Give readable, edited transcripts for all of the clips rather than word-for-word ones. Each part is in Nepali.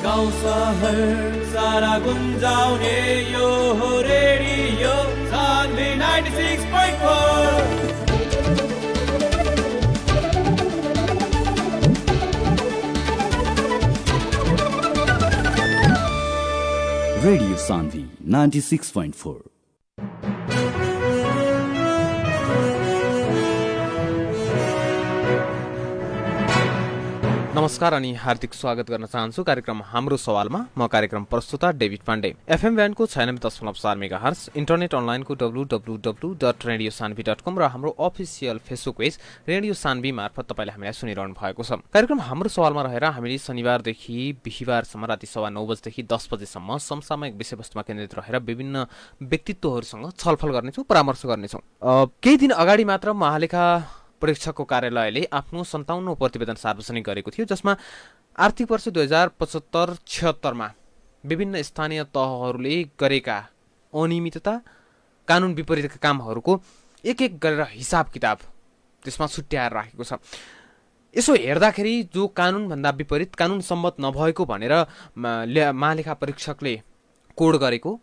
गाउँ सहर सारा गुन्जाउने यो हो रेडियो सान्वी 96.4। रेडियो सान्वी 96.4। नमस्कार अनि हार्दिक स्वागत गर्न चाहन्छु कार्यक्रम हाम्रो सवालमा। म कार्यक्रम प्रस्तुता डेभिड पाण्डे। एफएम ब्यान्डको 96.4 मेगाहर्ज, इन्टरनेट अनलाइनको www.radiosanvi.com र हाम्रो official Facebook page radio Sanvi मार्फत तपाईँले हामीलाई सुनिरहनु भएको छ। कार्यक्रम हाम्रो सवालमा रहेर हामीले शनिबारदेखि बिहिबारसम्म राति 9:15 बजेदेखि 10 बजेसम्म समसामयिक विषयवस्तुमा केन्द्रित रहेर विभिन्न व्यक्तित्वहरूसँग छलफल गर्नेछौँ, परामर्श गर्नेछौँ। केही दिन अगाडि मात्र महालेखा परीक्षकको कार्यालयले आफ्नो 57औं प्रतिवेदन सार्वजनिक गरेको थियो, जसमा आर्थिक वर्ष 2075-76मा विभिन्न स्थानीय तहहरूले गरेका अनियमितता, कानुन विपरीतका कामहरूको एक एक गरेर हिसाब किताब त्यसमा छुट्याएर राखेको छ। यसो हेर्दाखेरि जो कानुनभन्दा विपरीत, कानुन सम्मत नभएको भनेर महालेखा परीक्षकले कोड गरेको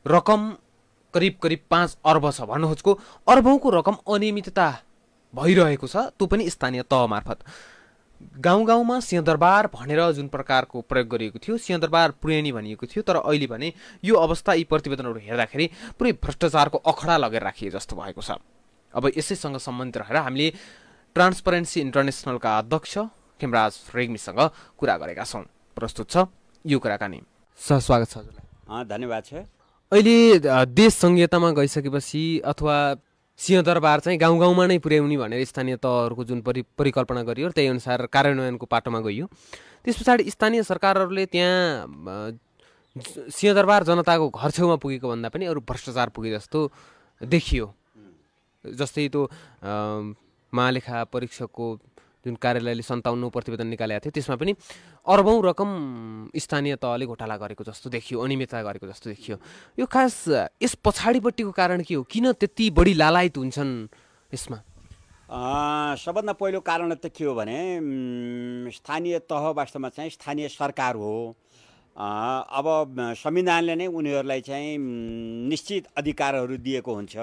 रकम करिब 5 अर्ब छ। भन्नु खोजेको अर्बौंको रकम अनियमितता भइरहेको छ, त्यो पनि स्थानीय तह मार्फत। गाउँ गाउँमा सिंहदरबार भनेर जुन प्रकारको प्रयोग गरिएको थियो, सिंहदरबार पुर्यानी भनिएको थियो, तर अहिले भने यो अवस्था यी प्रतिवेदनहरू हेर्दाखेरि पुरै भ्रष्टाचारको अखडा लगेर राखिए जस्तो भएको छ। अब यसैसँग सम्बन्धित रहेर हामीले ट्रान्सपरेन्सी इन्टरनेसनलका अध्यक्ष खेमराज रेग्मीसँग कुरा गरेका छौँ। प्रस्तुत छ यो कुराकानी। स्वागत छ हजुरलाई। धन्यवाद छ। अहिले देश संहितामा गइसकेपछि अथवा सिंहदरबार चाहिँ गाउँ गाउँमा नै पुर्याउने भनेर स्थानीय तहहरूको जुन परिकल्पना गरियो, त्यही अनुसार कार्यान्वयनको पाटोमा गइयो। त्यस पछाडि स्थानीय सरकारहरूले त्यहाँ सिंहदरबार जनताको घर छेउमा पुगेको भन्दा पनि अरू भ्रष्टाचार पुगे जस्तो देखियो। जस्तै त्यो महालेखा परीक्षकको जुन कार्यालयले 57औं प्रतिवेदन निकालेको थियो, त्यसमा पनि अर्बौं रकम स्थानीय तहले घोटाला गरेको जस्तो देखियो, अनियमितता गरेको जस्तो देखियो। यो खास यस पछाडिपट्टिको कारण के हो? किन त्यति बढी लालायत हुन्छन् यसमा? सबभन्दा पहिलो कारण त के हो भने स्थानीय तह वास्तवमा चाहिँ स्थानीय सरकार हो। अब संविधानले नै उनीहरूलाई चाहिँ निश्चित अधिकारहरू दिएको हुन्छ।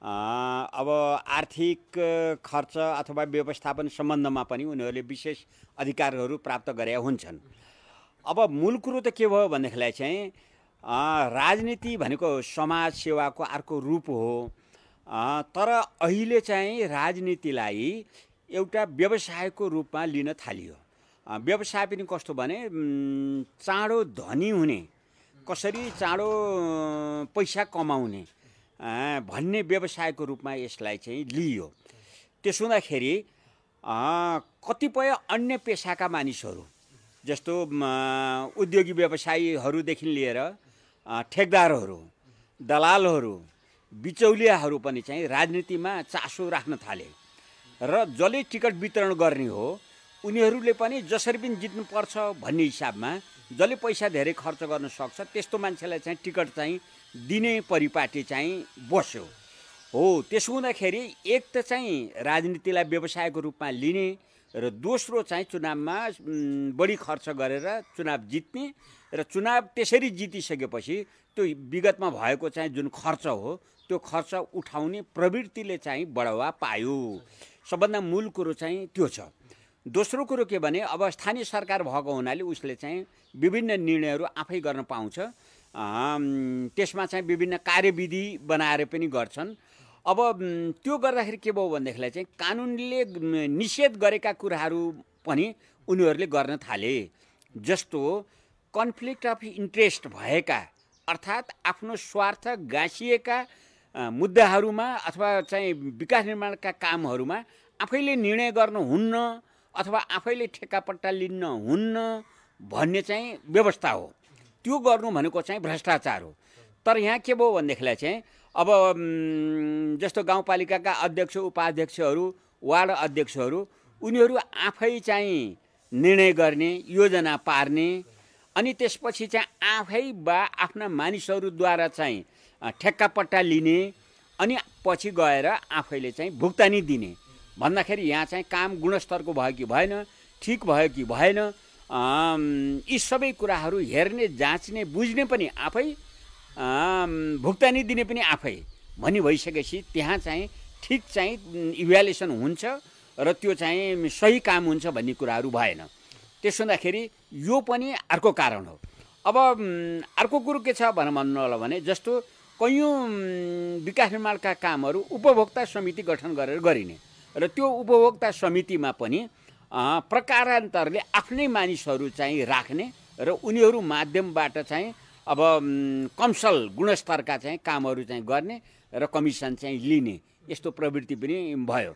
अब आर्थिक खर्च अथवा व्यवस्थापन सम्बन्धमा पनि उनीहरूले विशेष अधिकारहरू प्राप्त गरेका हुन्छन्। अब मूल कुरो त के भयो भन्देखिलाई चाहिँ राजनीति भनेको समाज सेवाको अर्को रूप हो। तर अहिले चाहिँ राजनीतिलाई एउटा व्यवसायको रूपमा लिन थालियो। व्यवसाय पनि कस्तो भने चाँडो धनी हुने, कसरी चाँडो पैसा कमाउने भन्ने व्यवसायको रूपमा यसलाई चाहिँ लियो। त्यसो हुँदाखेरि कतिपय अन्य पेसाका मानिसहरू जस्तो उद्योगी व्यवसायीहरूदेखि लिएर ठेकदारहरू, दलालहरू, बिचौलियाहरू पनि चाहिँ राजनीतिमा चासो राख्न थाले र जसले टिकट वितरण गर्ने हो उनीहरूले पनि जसरी पनि जित्नुपर्छ भन्ने हिसाबमा जसले पैसा धेरै खर्च गर्न सक्छ त्यस्तो मान्छेलाई चाहिँ टिकट चाहिँ दिने परिपाटी चाहिँ बस्यो हो। त्यसो हुँदाखेरि एक त चाहिँ राजनीतिलाई व्यवसायको रूपमा लिने र दोस्रो चाहिँ चुनावमा बढी खर्च गरेर चुनाव जित्ने र चुनाव त्यसरी जितिसकेपछि त्यो विगतमा भएको चाहिँ जुन खर्च हो त्यो खर्च उठाउने प्रवृत्तिले चाहिँ बढावा पायो। सबभन्दा मूल कुरो चाहिँ त्यो छ। दोस्रो कुरो के भने अब स्थानीय सरकार भएको हुनाले उसले चाहिँ विभिन्न निर्णयहरू आफै गर्न पाउँछ। त्यसमा चाहिँ विभिन्न कार्यविधि बनाएर पनि गर्छन्। अब त्यो गर्दाखेरि के भयो भन्देखिलाई चाहिँ कानुनले निषेध गरेका कुराहरू पनि उनीहरूले गर्न थाले। जस्तो कन्फ्लिक्ट अफ इन्ट्रेस्ट भएका अर्थात् आफ्नो स्वार्थ गाँसिएका मुद्दाहरूमा अथवा चाहिँ विकास निर्माणका कामहरूमा आफैले निर्णय गर्नुहुन्न अथवा आफैले ठेक्कापट्टा लिन्न हुन्न भन्ने चाहिँ व्यवस्था हो। त्यो गर्नु भनेको चाहिँ भ्रष्टाचार हो। तर यहाँ के भयो भन्देखिलाई चाहिँ अब जस्तो गाउँपालिकाका अध्यक्ष उपाध्यक्षहरू, वार्ड अध्यक्षहरू उनीहरू आफै चाहिँ निर्णय गर्ने, योजना पार्ने अनि त्यसपछि चाहिँ आफै बा आफ्ना मानिसहरूद्वारा चाहिँ ठेक्कापट्टा लिने अनि पछि गएर आफैले चाहिँ भुक्तानी दिने भन्दाखेरि यहाँ चाहिँ काम गुणस्तरको भयो कि भएन, ठिक भयो कि भएन यी सबै कुराहरू हेर्ने जाँच्ने बुझ्ने पनि आफै भुक्तानी दिने पनि आफै भनी भइसकेपछि त्यहाँ चाहिँ ठिक चाहिँ इभ्यालुएसन हुन्छ र त्यो चाहिँ सही काम हुन्छ भन्ने कुराहरू भएन। त्यसो हुँदाखेरि यो पनि अर्को कारण हो। अब अर्को कुरो के छ भन्नु होला भने जस्तो कैयौँ विकास निर्माणका कामहरू उपभोक्ता समिति गठन गरेर गरिने र त्यो उपभोक्ता समितिमा पनि प्रकारान्तरले आफ्नै मानिसहरू चाहिँ राख्ने र उनीहरू माध्यमबाट चाहिँ अब कमसल गुणस्तरका चाहिँ कामहरू चाहिँ गर्ने र कमिसन चाहिँ लिने यस्तो प्रवृत्ति पनि भयो।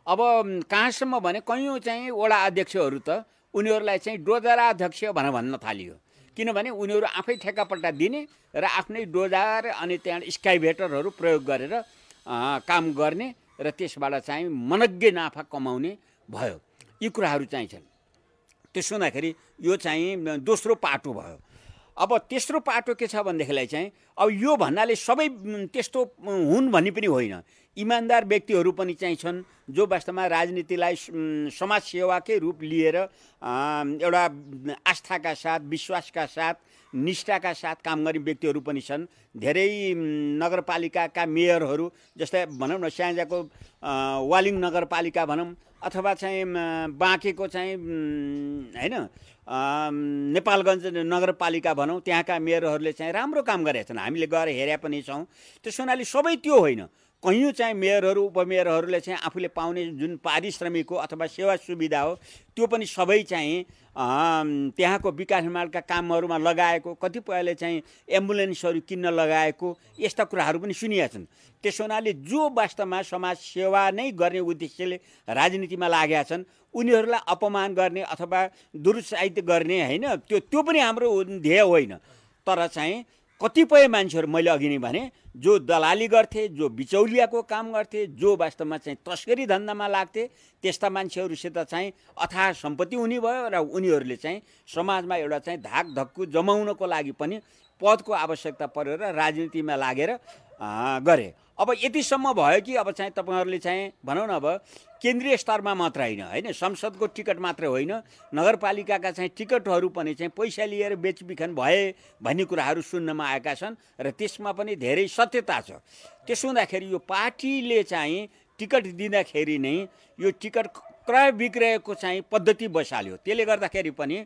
अब कहाँसम्म भने कैयौँ चाहिँ वडा अध्यक्षहरू त उनीहरूलाई चाहिँ डोजराध्यक्ष भन्न थालियो, किनभने उनीहरू आफै ठेक्कापट्टा दिने र आफ्नै डोजार अनि त्यहाँ स्काइभेटरहरू प्रयोग गरेर काम गर्ने र त्यसबाट चाहिँ मनग्गे नाफा कमाउने भयो। यी कुराहरू चाहिँ छन्। त्यसो हुँदाखेरि यो चाहिँ दोस्रो पाटो भयो। अब तेस्रो पाटो के छ भनेदेखिलाई चाहिँ अब यो भन्नाले सबै त्यस्तो हुन् भन्ने पनि होइन। इमान्दार व्यक्तिहरू पनि चाहिँ छन् जो वास्तवमा राजनीतिलाई समाज सेवाकै रूप लिएर एउटा आस्थाका साथ विश्वासका साथ निष्ठाका साथ काम गर्ने व्यक्तिहरू पनि छन्। धेरै नगरपालिकाका मेयरहरू जस्तै भनौँ न स्याङ्जाको वालिङ नगरपालिका भनौँ अथवा चाहिँ बाँकेको चाहिँ हैन नेपालगञ्ज नगरपालिका भनौँ त्यहाँका मेयरहरूले चाहिँ राम्रो काम गरेका छन्। हामीले गएर हेरे पनि छौँ। त्यसो हुनाले सबै त्यो होइन। कैयौँ चाहिँ मेयरहरू उपमेयरहरूले चाहिँ आफूले पाउने जुन पारिश्रमिक हो अथवा सेवा सुविधा हो त्यो पनि सबै चाहिँ त्यहाँको विकास निर्माणका कामहरूमा लगाएको, कतिपयले चाहिँ एम्बुलेन्सहरू किन्न लगाएको यस्ता कुराहरू पनि सुनिएका छन्। त्यसो हुनाले जो वास्तवमा समाज सेवा नै गर्ने उद्देश्यले राजनीतिमा लागेका छन् उनीहरूलाई अपमान गर्ने अथवा दुरुत्साहित गर्ने होइन त्यो पनि हाम्रो ध्येय होइन। तर चाहिँ कतिपय मान्छेहरू मैले अघि नै भने जो दलाली गर्थे, जो बिचौलियाको काम गर्थे, जो वास्तवमा चाहिँ तस्करी धन्दामा लाग्थे त्यस्ता मान्छेहरूसित चाहिँ अथाह सम्पत्ति हुने भयो र उनीहरूले चाहिँ समाजमा एउटा चाहिँ धाक धक्कु जमाउनको लागि पनि पदको आवश्यकता परेर राजनीतिमा लागेर गरे। अब यतिसम्म भयो कि अब चाहिँ तपाईँहरूले चाहिँ भनौँ न अब केन्द्रीय स्तरमा मात्र होइन संसदको टिकट मात्रै होइन नगरपालिकाका चाहिँ टिकटहरू पनि चाहिँ पैसा लिएर बेचबिखन भए भन्ने कुराहरू सुन्नमा आएका छन् र त्यसमा पनि धेरै सत्यता छ। त्यसो हुँदाखेरि यो पार्टीले चाहिँ टिकट दिँदाखेरि नै यो टिकट क्रय विक्रयको चाहिँ पद्धति बसाल्यो। त्यसले गर्दाखेरि पनि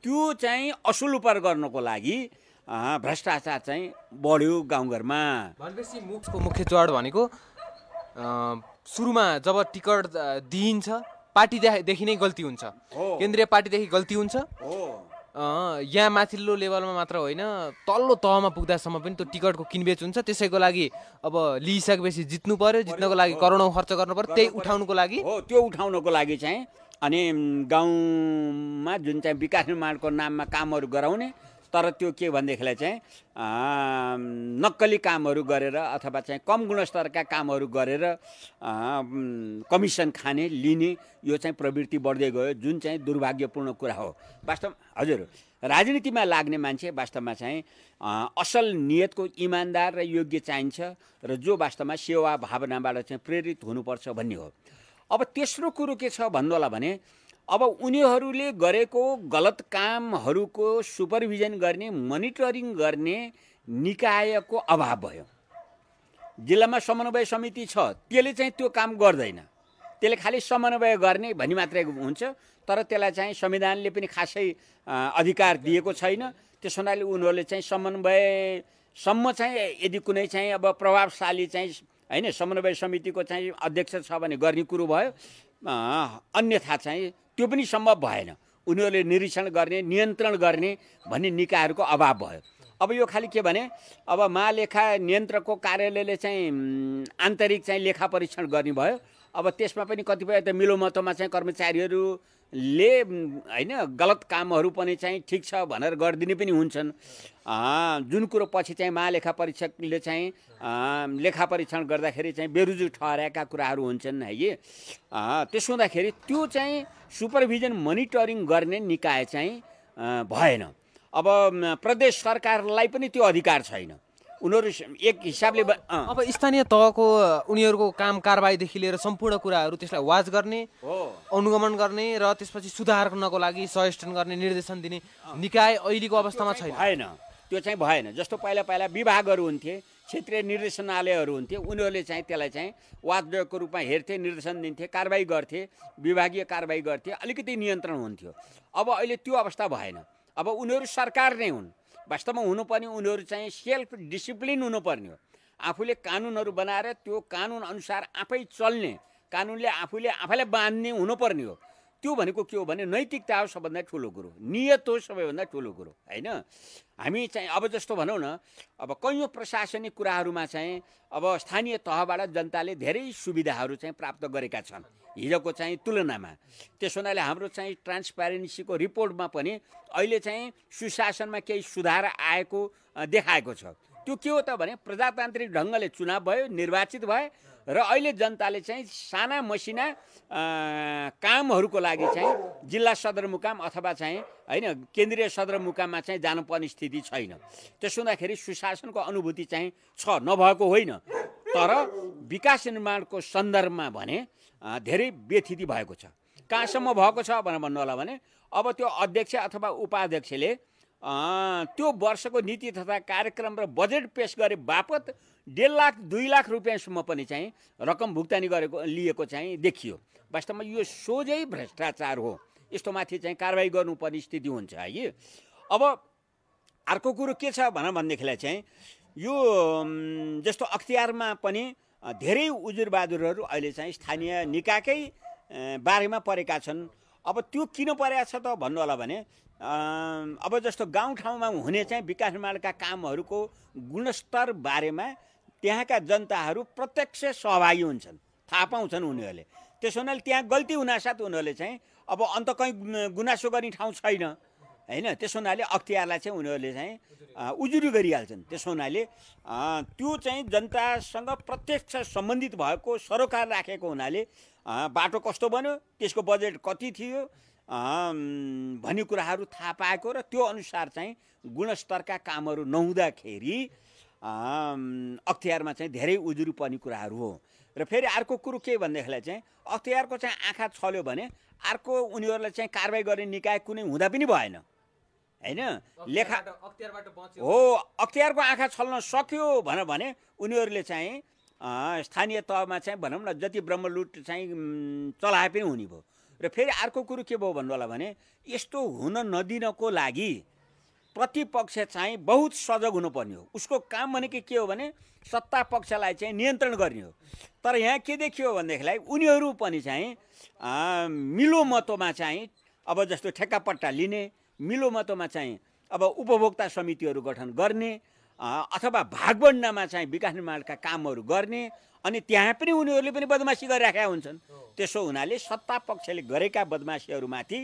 त्यो चाहिँ असुल उपार गर्नको लागि भ्रष्टाचार चाहिँ बढ्यो गाउँघरमा। भनेपछि मुखको मुख्य चढ भनेको सुरुमा जब टिकट दिइन्छ पार्टीदेखि नै गल्ती हुन्छ, केन्द्रीय पार्टीदेखि गल्ती हुन्छ। यहाँ माथिल्लो लेभलमा मात्र होइन तल्लो तहमा पुग्दासम्म पनि त्यो टिकटको किनबेच हुन्छ। त्यसैको लागि अब लिइसकेपछि जित्नु पर्यो, जित्नको लागि करोडौँ खर्च गर्नु पर्यो, त्यही उठाउनुको लागि त्यो उठाउनको लागि चाहिँ अनि गाउँमा जुन चाहिँ विकास निर्माणको नाममा कामहरू गराउने तर त्यो के भनेदेखिलाई चाहिँ नक्कली कामहरू गरेर अथवा चाहिँ कम गुणस्तरका कामहरू गरेर कमिसन खाने लिने यो चाहिँ प्रवृत्ति बढ्दै गयो, जुन चाहिँ दुर्भाग्यपूर्ण कुरा हो। वास्तव हजुर राजनीतिमा लाग्ने मान्छे वास्तवमा चाहिँ असल नियतको इमान्दार र योग्य चाहिन्छ र जो वास्तवमा सेवा भावनाबाट चाहिँ प्रेरित हुनुपर्छ भन्ने हो। अब तेस्रो कुरो के छ भन्नु होला भने अब उनीहरूले गरेको गलत कामहरूको सुपरभिजन गर्ने मोनिटरिङ गर्ने निकायको अभाव भयो। जिल्लामा समन्वय समिति छ, त्यसले चाहिँ त्यो काम गर्दैन, त्यसले खालि समन्वय गर्ने भन्ने मात्रै हुन्छ, तर त्यसलाई चाहिँ संविधानले पनि खासै अधिकार दिएको छैन। त्यस हुनाले उनीहरूले चाहिँ समन्वयसम्म चाहिँ यदि कुनै चाहिँ अब प्रभावशाली चाहिँ होइन समन्वय समितिको चाहिँ अध्यक्ष छ भने गर्ने कुरो भयो, अन्यथा चाहिँ त्यो पनि सम्भव भएन। उनीहरूले निरीक्षण गर्ने नियन्त्रण गर्ने भन्ने निकायहरूको अभाव भयो। अब यो खालि के भने अब महालेखा नियन्त्रकको कार्यालयले चाहिँ आन्तरिक चाहिँ लेखा परीक्षण गर्ने भयो। अब त्यसमा पनि कतिपय त मिलोमतोमा चाहिँ कर्मचारीहरूले होइन गलत कामहरू पनि चाहिँ ठिक छ भनेर गरिदिने पनि हुन्छन्। जुन कुरो पछि चाहिँ महालेखा परीक्षकले चाहिँ लेखा परीक्षण गर्दाखेरि चाहिँ बेरुजु ठहरेका कुराहरू हुन्छन् है। त्यसो हुँदाखेरि त्यो चाहिँ सुपरभिजन मोनिटरिङ गर्ने निकाय चाहिँ भएन। अब प्रदेश सरकारलाई पनि त्यो अधिकार छैन। उनीहरू एक हिसाबले अब स्थानीय तहको उनीहरूको काम कारबाहीदेखि लिएर सम्पूर्ण कुराहरू त्यसलाई वाच गर्ने अनुगमन गर्ने र त्यसपछि सुधार्नको लागि सजेसन गर्ने निर्देशन दिने निकाय अहिलेको अवस्थामा छैन। भएन, त्यो चाहिँ भएन। जस्तो पहिला पहिला विभागहरू हुन्थे, क्षेत्रीय निर्देशनालयहरू हुन्थे, उनीहरूले चाहिँ त्यसलाई चाहिँ वाचडगको रूपमा हेर्थे, निर्देशन दिन्थे, कारबाही गर्थे, विभागीय कारबाही गर्थे, अलिकति नियन्त्रण हुन्थ्यो। अब अहिले त्यो अवस्था भएन। अब उनीहरू सरकार नै हुन्, वास्तवमा हुनुपर्ने उनीहरू चाहिँ सेल्फ डिसिप्लिन हुनुपर्ने हो। आफूले कानुनहरू बनाएर त्यो कानुन अनुसार आफै चल्ने, कानुनले आफैलाई बाँध्ने हुनुपर्ने हो। त्यो भनेको के हो भने नैतिकता हो सबभन्दा ठुलो कुरो, नियत हो सबैभन्दा ठुलो कुरो हैन। हामी चाहिँ अब जस्तो भनौँ न, अब कैयौँ प्रशासनिक कुराहरूमा चाहिँ अब स्थानीय तहबाट जनताले धेरै सुविधाहरू चाहिँ प्राप्त गरेका छन् हिजोको चाहिँ तुलनामा। त्यसो हुनाले हाम्रो चाहिँ ट्रान्सप्यारेन्सीको रिपोर्टमा पनि अहिले चाहिँ सुशासनमा केही सुधार आएको देखाएको छ। त्यो के हो त भने प्रजातान्त्रिक ढङ्गले चुनाव भयो, निर्वाचित भए र अहिले जनताले चाहिँ साना मसिना कामहरूको लागि चाहिँ जिल्ला सदरमुकाम अथवा चाहिँ हैन केन्द्रीय सदरमुकाममा चाहिँ जानुपर्ने स्थिति छैन। त्यसो हुँदाखेरि सुशासनको अनुभूति चाहिँ छ, नभएको होइन। तर विकास निर्माणको सन्दर्भमा भने धेरै व्यथिति भएको छ। कहाँसम्म भएको छ भनेर भन्नु होला भने अब त्यो अध्यक्ष अथवा उपाध्यक्षले त्यो वर्षको नीति तथा कार्यक्रम र बजेट पेश गरे बापत 1.5 लाख 2 लाख रुपियाँसम्म पनि चाहिँ रकम भुक्तानी गरेको लिएको चाहिँ देखियो। वास्तवमा यो सोझै भ्रष्टाचार हो। यस्तोमाथि चाहिँ कारबाही गर्नुपर्ने स्थिति हुन्छ है। अब अर्को कुरो के छ भनेदेखिलाई चाहिँ यो जस्तो अख्तियारमा पनि धेरै उजुरबहादुरहरू अहिले चाहिँ स्थानीय निकायकै बारेमा परेका छन्। अब त्यो किन परेको छ त भन्नु होला भने अब जस्तो गाउँठाउँमा हुने चाहिँ विकास निर्माणका कामहरूको गुणस्तर बारेमा त्यहाँका जनताहरू प्रत्यक्ष सहभागी हुन्छन्, थाहा पाउँछन् उनीहरूले। त्यसो हुनाले त्यहाँ गल्ती हुनासाथ उनीहरूले चाहिँ अब अन्त कहीँ गुनासो गर्ने ठाउँ छैन हैन। त्यसो हुनाले अख्तियारलाई चाहिँ उनीहरूले चाहिँ उजुरी गरिहाल्छन्। त्यसो हुनाले त्यो चाहिँ जनतासँग प्रत्यक्ष सम्बन्धित भएको सरोकार राखेको हुनाले बाटो कस्तो बन्यो, त्यसको बजेट कति थियो भन्ने कुराहरू थाहा पाएको र त्यो अनुसार चाहिँ गुणस्तरका कामहरू नहुँदाखेरि अख्तियारमा चाहिँ धेरै उजुरी पर्ने कुराहरू हो। र फेरि अर्को कुरो के भन्दाखेरि चाहिँ अख्तियारको चाहिँ आँखा छल्यो भने अर्को उनीहरूलाई चाहिँ कारबाही गर्ने निकाय कुनै हुँदा पनि भएन हैन। लेखा हो, अख्तियारको आँखा छल्न सक्यो भने उनीहरूले चाहिँ स्थानीय तहमा चाहिँ भनौँ न जति ब्रह्मलुट चाहिँ चलाए पनि हुने भयो। र फेरि अर्को कुरो के भयो भन्नु होला भने यस्तो हुन नदिनको लागि प्रतिपक्ष चाहिँ बहुत सजग हुनुपर्ने हो। उसको काम भनेको के हो भने सत्ता पक्षलाई चाहिँ नियन्त्रण गर्ने हो। तर यहाँ के देखियो भनेदेखिलाई उनीहरू पनि चाहिँ मिलोमतोमा चाहिँ अब जस्तो ठेक्कापट्टा लिने, मिलोमतोमा चाहिँ अब उपभोक्ता समितिहरू गठन गर्ने अथवा भागबन्डामा चाहिँ विकास निर्माणका कामहरू गर्ने, अनि त्यहाँ पनि उनीहरूले पनि बदमासी गरिराखेका हुन्छन्। त्यसो हुनाले सत्ता पक्षले गरेका बदमासीहरूमाथि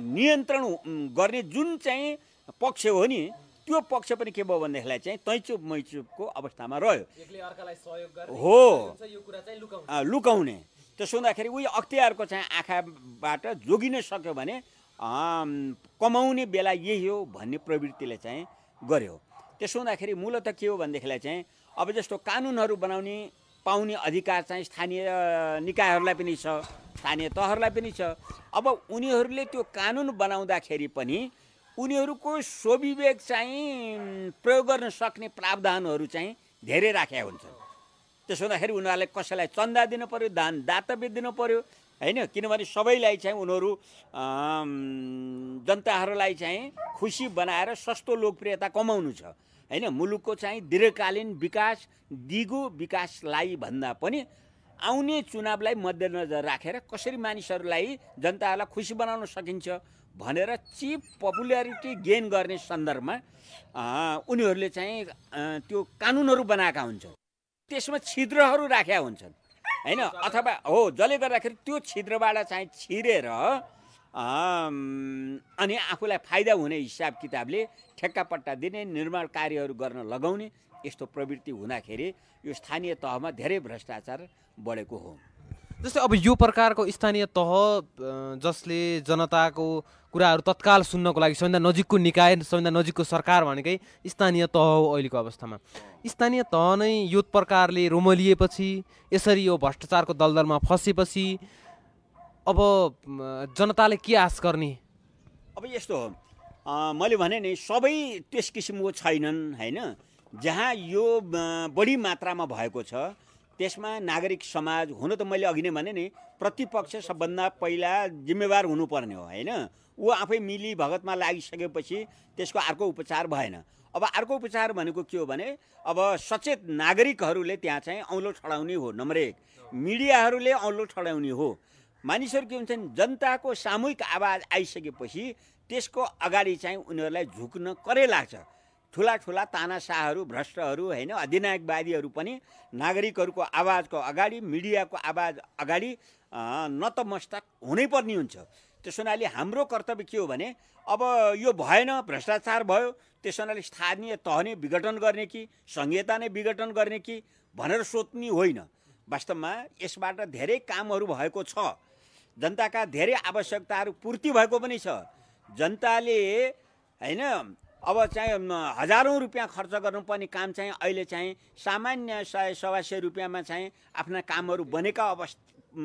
नियन्त्रण गर्ने जुन चाहिँ पक्ष हो नि त्यो पक्ष पनि के भयो भनेदेखिलाई चाहिँ तैचुप मैचुपको अवस्थामा रह्यो हो, लुकाउने। त्यसो हुँदाखेरि उही अख्तियारको चाहिँ आँखाबाट जोगिन सक्यो भने कमाउने बेला यही हो भन्ने प्रवृत्तिले चाहिँ गर्यो। त्यसो हुँदाखेरि मूलतः के हो भनेदेखिलाई चाहिँ अब जस्तो कानुनहरू बनाउने पाउने अधिकार चाहिँ स्थानीय निकायहरूलाई पनि छ, स्थानीय तहहरूलाई पनि छ। अब उनीहरूले त्यो कानुन बनाउँदाखेरि पनि उनीहरूको स्वविवेक चाहिँ प्रयोग गर्न सक्ने प्रावधानहरू चाहिँ धेरै राखेका हुन्छन्। त्यसो हुँदाखेरि उनीहरूले कसैलाई चन्दा दिनु पर्यो, दातव्य दिनु पर्यो हैन। किनभने सबैलाई चाहिँ उनीहरू जनताहरूलाई चाहिँ खुसी बनाएर सस्तो लोकप्रियता कमाउनु छ हैन। मुलुकको चाहिँ दीर्घकालीन विकास, दिगो विकासलाई भन्दा पनि आउने चुनावलाई मध्यनजर राखेर कसरी मानिसहरूलाई जनताहरूलाई खुसी बनाउन सकिन्छ भनेर चिप पपुल्यारिटी गेन गर्ने सन्दर्भमा उनीहरूले चाहिँ त्यो कानुनहरू बनाएका हुन्छन्। त्यसमा छिद्रहरू राखेका हुन्छन् हैन। अथवा हो जसले गर्दाखेरि त्यो छिद्रबाट चाहिँ छिरेर अनि आफूलाई फाइदा हुने हिसाब किताबले ठेक्कापट्टा दिने, निर्माण कार्यहरू गर्न लगाउने यस्तो प्रवृत्ति हुँदाखेरि यो स्थानीय तहमा धेरै भ्रष्टाचार बढेको हो। जस्तै अब यो प्रकारको स्थानीय तह जसले जनताको कुराहरू तत्काल सुन्नको लागि सबैभन्दा नजिकको निकाय सबैभन्दा नजिकको सरकार भनेकै स्थानीय तह हो अहिलेको अवस्थामा। स्थानीय तह नै यो प्रकारले रोमलिएपछि यसरी यो भ्रष्टाचारको दलदलमा फसेपछि अब जनताले के आश गर्ने? अब यस्तो हो, मैले भने नि सबै त्यस किसिमको छैनन् हैन। जहाँ यो बढी मात्रामा भएको छ त्यसमा नागरिक समाज हुन त मैले अघि नै भने नि प्रतिपक्ष सबभन्दा पहिला जिम्मेवार हुनुपर्ने हो हैन। ऊ आफै मिली भगतमा लागिसकेपछि त्यसको अर्को उपचार भएन। अब अर्को उपचार भनेको के हो भने अब सचेत नागरिकहरूले त्यहाँ चाहिँ औँलो ठडाउने हो। नम्बर 1 मिडियाहरूले औँलो ठडाउने हो। मानिसहरू के हुन्छन्, जनताको सामूहिक आवाज आइसकेपछि त्यसको अगाडि चाहिँ उनीहरूलाई झुक्न करे लाग्छ। ठुला ठुला तानाशाहहरू भ्रष्टहरू हैन अधिनायकवादीहरू पनि नागरिकहरूको आवाजको अगाडि मिडियाको आवाज अगाडि नतमस्तक हुनैपर्ने हुन्छ। त्यसो हुनाले हाम्रो कर्तव्य के हो भने अब यो भएन, भ्रष्टाचार भयो, त्यसो हुनाले स्थानीय तह नै विघटन गर्ने कि संहिता नै विघटन गर्ने कि भनेर सोच्ने होइन। वास्तवमा यसबाट धेरै कामहरू भएको छ, जनताका धेरै आवश्यकताहरू पूर्ति भएको पनि छ। जनताले हैन अब चाहिँ हजारौं रुपियाँ खर्च गर्नुपर्ने काम चाहिँ अहिले चाहिँ सामान्य 100-125 रुपियाँमा चाहिँ आफ्ना कामहरू बनेका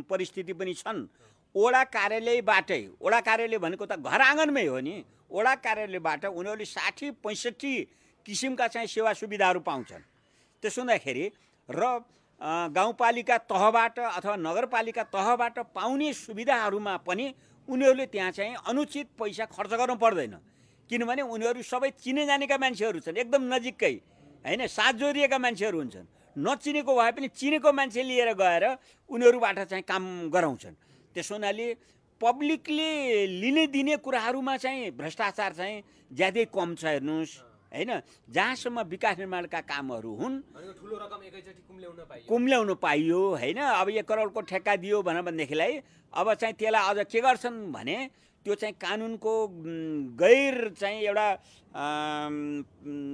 परिस्थिति पनि छन्। वडा कार्यालयबाटै, वडा कार्यालय भनेको त घर आँगनमै हो नि, वडा कार्यालयबाट उनीहरूले 60-65 किसिमका चाहिँ सेवा सुविधाहरू पाउँछन्। त्यसो हुँदाखेरि र गाउँपालिका तहबाट अथवा नगरपालिका तहबाट पाउने सुविधाहरूमा पनि उनीहरूले त्यहाँ चाहिँ अनुचित पैसा खर्च गर्नु पर्दैन। किनभने उनीहरू सबै चिने जानेका मान्छेहरू छन्, एकदम नजिकै हैन, साथ जोडिएका मान्छेहरू हुन्छन्। नचिनेको भए पनि चिनेको मान्छे लिएर गएर उनीहरूबाट चाहिँ काम गराउँछन्। त्यसो हुनाले पब्लिकले लिने दिने कुराहरूमा चाहिँ भ्रष्टाचार चाहिँ ज्यादै कम छ। हेर्नुहोस् हैन, जहाँसम्म विकास निर्माणका कामहरू हुन् ठुलो रकम एकैचोटि कुम्ल्याउनु पाइयो हैन। अब 1 करोडको ठेक्का दियो भनेदेखिलाई अब चाहिँ त्यसलाई अझ के गर्छन् भने त्यो चाहिँ कानुनको गैर चाहिँ एउटा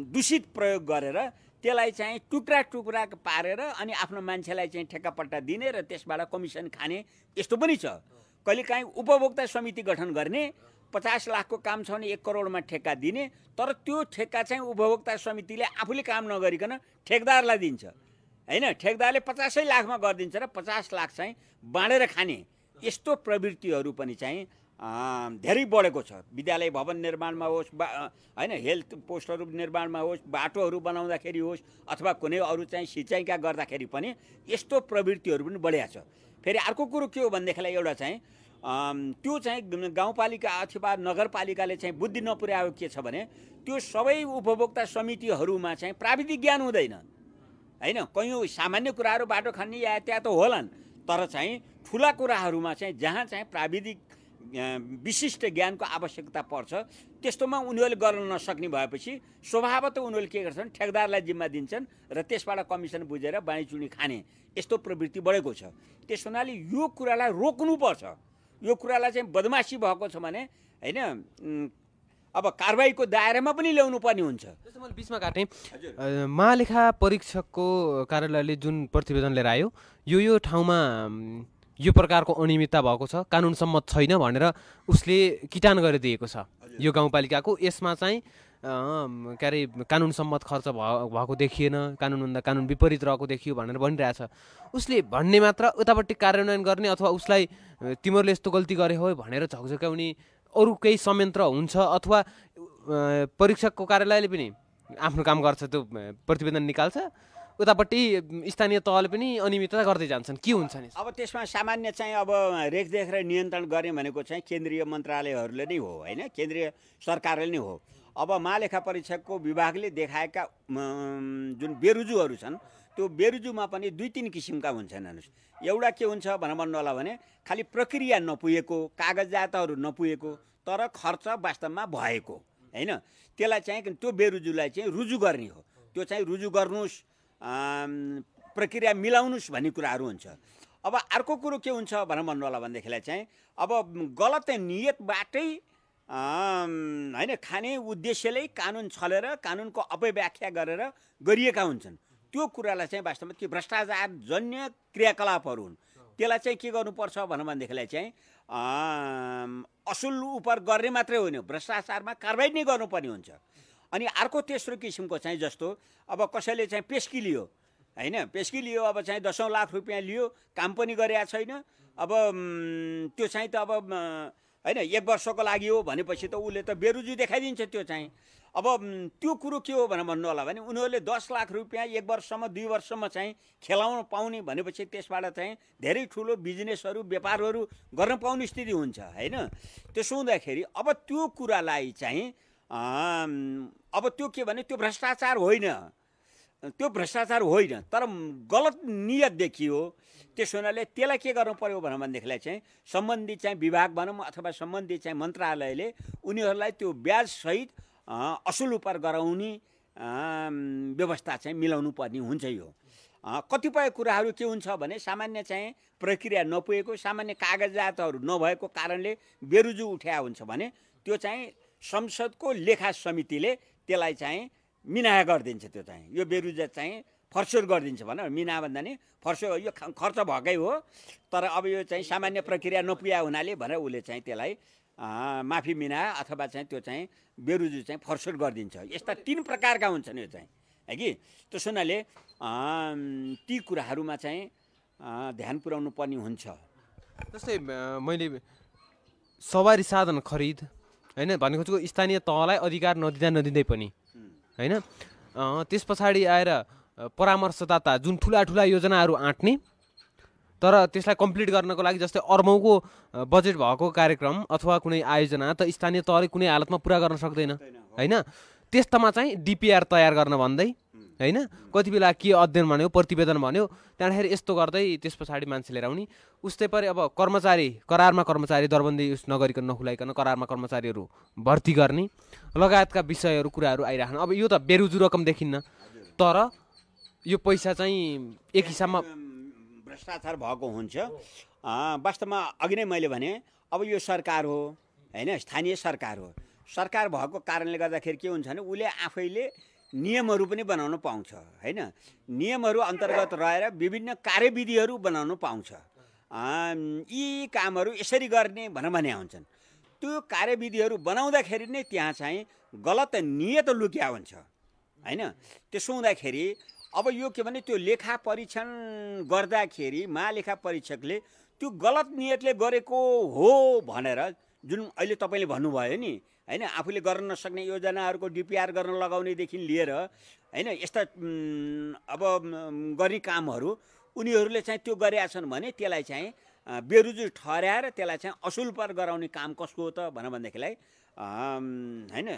दूषित प्रयोग गरेर त्यसलाई चाहिँ टुक्रा टुक्रा पारेर अनि आफ्नो मान्छेलाई चाहिँ ठेक्कापट्टा दिने र त्यसबाट कमिसन खाने यस्तो पनि छ। कहिलेकाहीँ उपभोक्ता समिति गठन गर्ने, 50 लाखको काम छ भने 1 करोडमा ठेक्का दिने, तर त्यो ठेक्का चाहिँ उपभोक्ता समितिले आफूले काम नगरिकन ठेकदारलाई दिन्छ हैन। ठेकदारले 50 लाखमा गरिदिन्छ र 50 लाख चाहिँ बाँडेर खाने यस्तो प्रवृत्तिहरू पनि चाहिँ धेरै बढेको छ। विद्यालय भवन निर्माणमा होस् हैन, हेल्थ पोस्टहरू निर्माणमा होस्, बाटोहरू बनाउँदाखेरि होस् अथवा कुनै अरू चाहिँ सिँचाइका गर्दाखेरि पनि यस्तो प्रवृत्तिहरू पनि बढेको छ। फेरि अर्को कुरो के हो भनेदेखिलाई एउटा चाहिँ त्यो चाहिँ गाउँपालिका अथवा नगरपालिकाले चाहिँ बुद्धि नपुर्याएको के छ भने त्यो सबै उपभोक्ता समितिहरूमा चाहिँ प्राविधिक ज्ञान हुँदैन हैन। कयौँ सामान्य कुराहरू बाटो खन्ने या त्यहाँ त होलान्, तर चाहिँ ठुला कुराहरूमा चाहिँ जहाँ चाहिँ प्राविधिक विशिष्ट ज्ञानको आवश्यकता पर्छ त्यस्तोमा उनीहरूले गर्न नसक्ने भएपछि स्वभावतः उनीहरूले के गर्छन्, ठेकदारलाई जिम्मा दिन्छन् र त्यसबाट कमिसन बुझेर बाँडीचुँडी खाने यस्तो प्रवृत्ति बढेको छ। त्यस हुनाले यो कुरालाई रोक्नुपर्छ। यो कुरालाई चाहिँ बदमासी भएको छ भने हैन अब कारबाहीको दायरामा पनि ल्याउनु पर्ने हुन्छ। जस्तो मैले बिचमा काटेँ, महालेखा परीक्षकको कार्यालयले जुन प्रतिवेदन लिएर आयो यो ठाउँमा यो प्रकारको अनियमितता भएको छ, कानुन सम्मत छैन भनेर उसले किटान गरिदिएको छ यो गाउँपालिकाको। यसमा चाहिँ के अरे कानुन सम्मत खर्च भएको देखिएन, कानुनभन्दा कानुन विपरीत रहेको देखियो भनेर भनिरहेछ। उसले भन्ने मात्र उतापट्टि कार्यान्वयन गर्ने अथवा उसलाई तिमीहरूले यस्तो गल्ती गरे हो भनेर झकझकाउने अरू केही संयन्त्र हुन्छ अथवा परीक्षकको कार्यालयले पनि आफ्नो काम गर्छ, त्यो प्रतिवेदन निकाल्छ, उतापट्टि स्थानीय तहले पनि अनियमितता गर्दै जान्छन्, के हुन्छ नि? अब त्यसमा सामान्य चाहिँ अब रेखदेख र नियन्त्रण गर्ने भनेको चाहिँ केन्द्रीय मन्त्रालयहरूले नै हो हैन, केन्द्रीय सरकारले नै हो। अब महालेखा परीक्षकको विभागले देखाएका जुन बेरुजुहरू छन् त्यो बेरुजुमा पनि 2-3 किसिमका हुन्छन्। हेर्नुहोस्, एउटा के हुन्छ भन्नु होला भने खालि प्रक्रिया नपुगेको, कागजातहरू नपुगेको तर खर्च वास्तवमा भएको हैन, त्यसलाई चाहिँ त्यो बेरुजुलाई चाहिँ रुजु गर्ने हो। त्यो चाहिँ रुजु गर्नुहोस्, प्रक्रिया मिलाउनुहोस् भन्ने कुराहरू हुन्छ। अब अर्को कुरो के हुन्छ भन्नु होला भनेदेखिलाई चाहिँ अब गलत नियतबाटै हैन खाने उद्देश्यले कानुन छलेर कानुनको अपव्याख्या गरेर गरिएका हुन्छन्। त्यो कुरालाई चाहिँ वास्तवमा के भ्रष्टाचार जन्य क्रियाकलापहरू हुन्। त्यसलाई चाहिँ के गर्नुपर्छ भनेदेखिलाई चाहिँ असुल उप गर्ने मात्रै होइन, भ्रष्टाचारमा कारबाही नै गर्नुपर्ने हुन्छ। अनि अर्को तेस्रो किसिमको चाहिँ जस्तो अब कसैले चाहिँ पेस्की लियो होइन, पेस्की लियो, अब चाहिँ 10 लाख रुपियाँ लियो, काम पनि गरेका छैन, अब त्यो चाहिँ त अब होइन 1 वर्षको लागि हो भनेपछि त उसले त बेरुजु देखाइदिन्छ। त्यो चाहिँ अब त्यो कुरो के हो भनेर भन्नु होला भने उनीहरूले 10 लाख रुपियाँ 1 वर्षमा 2 वर्षमा चाहिँ खेलाउन पाउने भनेपछि त्यसबाट चाहिँ धेरै ठुलो बिजनेसहरू व्यापारहरू गर्न पाउने स्थिति हुन्छ होइन। त्यसो हुँदाखेरि अब त्यो कुरालाई चाहिँ अब त्यो के भने त्यो भ्रष्टाचार होइन, त्यो भ्रष्टाचार होइन, तर गलत नियत देखियो। त्यसो हुनाले त्यसलाई के गर्नु पर्यो भनेदेखिलाई चाहिँ सम्बन्धित चाहिँ विभाग भनौँ अथवा सम्बन्धित चाहिँ मन्त्रालयले उनीहरूलाई त्यो ब्याजसहित असुल उप गराउने व्यवस्था चाहिँ मिलाउनु पर्ने हुन्छ। यो कतिपय कुराहरू के हुन्छ भने सामान्य चाहिँ प्रक्रिया नपुगेको, सामान्य कागजातहरू नभएको कारणले बेरुजु उठ्या हुन्छ भने त्यो चाहिँ संसदको लेखा समितिले त्यसलाई चाहिँ मिनाहा गरिदिन्छ। त्यो चाहिँ यो बेरुजा चाहिँ फर्स्योर गरिदिन्छ भनेर, मिना भन्दा नि फर्स्योर, यो खर्च भएकै हो तर अब यो चाहिँ सामान्य प्रक्रिया नपुग्या हुनाले भनेर उसले चाहिँ त्यसलाई माफी मिना अथवा चाहिँ त्यो चाहिँ बेरुजु चाहिँ फर्स्योर गरिदिन्छ। यस्ता 3 प्रकारका हुन्छन् यो चाहिँ है कि। त्यसो हुनाले ती कुराहरूमा चाहिँ ध्यान पुर्याउनु पर्ने हुन्छ। जस्तै मैले सवारी साधन खरिद होइन भनेको चाहिँ स्थानीय तहलाई अधिकार नदिँदै पनि होइन, त्यस पछाडि आएर परामर्शदाता जुन ठुला योजनाहरू आँट्ने तर त्यसलाई कम्प्लिट गर्नको लागि जस्तै अर्बौँको बजेट भएको कार्यक्रम अथवा कुनै आयोजना त स्थानीय तहले कुनै हालतमा पुरा गर्न सक्दैन होइन। त्यस्तामा चाहिँ डिपिआर तयार गर्न भन्दै होइन, कति बेला के अध्ययन भन्यो, प्रतिवेदन भन्यो, त्यहाँदेखि यस्तो गर्दै त्यस पछाडि मान्छे लिएर आउने। उस्तै परे अब करारमा कर्मचारी दरबन्दी नगरिकन नखुलाइकन करारमा कर्मचारीहरू भर्ती गर्ने लगायतका विषयहरू कुराहरू आइराख्नु। अब यो त बेरुजु रकम देखिन्न, तर यो पैसा चाहिँ एक हिसाबमा भ्रष्टाचार भएको हुन्छ। वास्तवमा अघि नै मैले भने अब यो सरकार हो होइन, स्थानीय सरकार हो। सरकार भएको कारणले गर्दाखेरि के हुन्छ भने उसले आफैले नियमहरू पनि बनाउन पाउँछ होइन। नियमहरू अन्तर्गत रहेर विभिन्न कार्यविधिहरू बनाउन पाउँछ। यी कामहरू यसरी गर्ने भने हुन्छन्। त्यो कार्यविधिहरू बनाउँदाखेरि नै त्यहाँ चाहिँ गलत नियत लुक्या हुन्छ होइन। त्यसो हुँदाखेरि अब यो के भने त्यो लेखा परीक्षण गर्दाखेरि महालेखा परीक्षकले त्यो गलत नियतले गरेको हो भनेर जुन अहिले तपाईँले भन्नुभयो नि होइन, आफूले गर्न नसक्ने योजनाहरूको डिपिआर गर्न लगाउनेदेखि लिएर होइन यस्ता अब गर्ने कामहरू उनीहरूले चाहिँ त्यो गरेका छन् भने त्यसलाई चाहिँ बेरुजु ठहर्याएर त्यसलाई चाहिँ असुल पर गराउने काम कसको हो त भनेदेखिलाई होइन